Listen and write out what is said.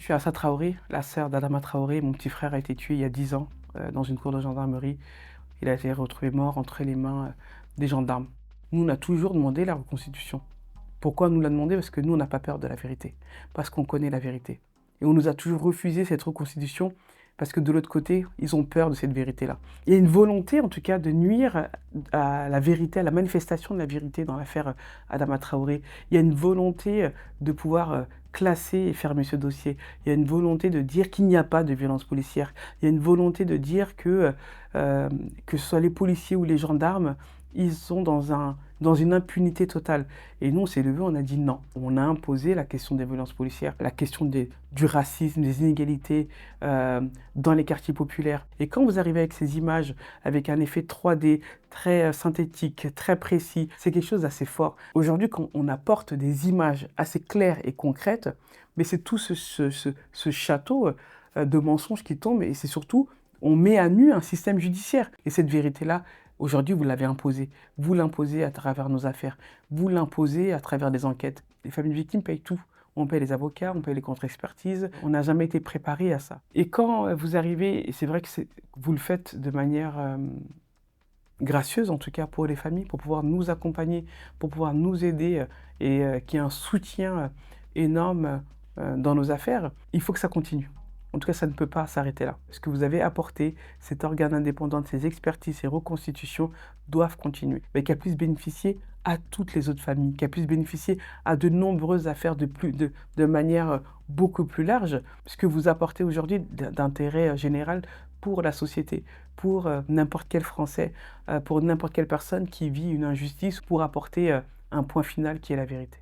Je suis Assa Traoré, la sœur d'Adama Traoré. Mon petit frère a été tué il y a 10 ans dans une cour de gendarmerie. Il a été retrouvé mort entre les mains des gendarmes. Nous, on a toujours demandé la reconstitution. Pourquoi on nous l'a demandé? Parce que nous, on n'a pas peur de la vérité. Parce qu'on connaît la vérité. Et on nous a toujours refusé cette reconstitution parce que de l'autre côté, ils ont peur de cette vérité-là. Il y a une volonté, en tout cas, de nuire à la vérité, à la manifestation de la vérité dans l'affaire Adama Traoré. Il y a une volonté de pouvoir classer et fermer ce dossier. Il y a une volonté de dire qu'il n'y a pas de violence policière. Il y a une volonté de dire que ce soit les policiers ou les gendarmes, ils sont dans une impunité totale. Et nous, on s'est levé, on a dit non. On a imposé la question des violences policières, la question du racisme, des inégalités dans les quartiers populaires. Et quand vous arrivez avec ces images, avec un effet 3D très synthétique, très précis, c'est quelque chose d'assez fort. Aujourd'hui, quand on apporte des images assez claires et concrètes, mais c'est tout ce château de mensonges qui tombe, et c'est surtout, on met à nu un système judiciaire. Et cette vérité-là, aujourd'hui, vous l'avez imposée. Vous l'imposez à travers nos affaires. Vous l'imposez à travers des enquêtes. Les familles victimes payent tout. On paye les avocats, on paye les contre-expertises. On n'a jamais été préparé à ça. Et quand vous arrivez, et c'est vrai que vous le faites de manière gracieuse, en tout cas pour les familles, pour pouvoir nous accompagner, pour pouvoir nous aider et qu'il y ait un soutien énorme dans nos affaires, il faut que ça continue. En tout cas, ça ne peut pas s'arrêter là. Ce que vous avez apporté, cet organe indépendant, ces expertises, ces reconstitutions doivent continuer. Mais qu'elle puisse bénéficier à toutes les autres familles, qu'elle puisse bénéficier à de nombreuses affaires de manière beaucoup plus large. Ce que vous apportez aujourd'hui d'intérêt général pour la société, pour n'importe quel Français, pour n'importe quelle personne qui vit une injustice, pour apporter un point final qui est la vérité.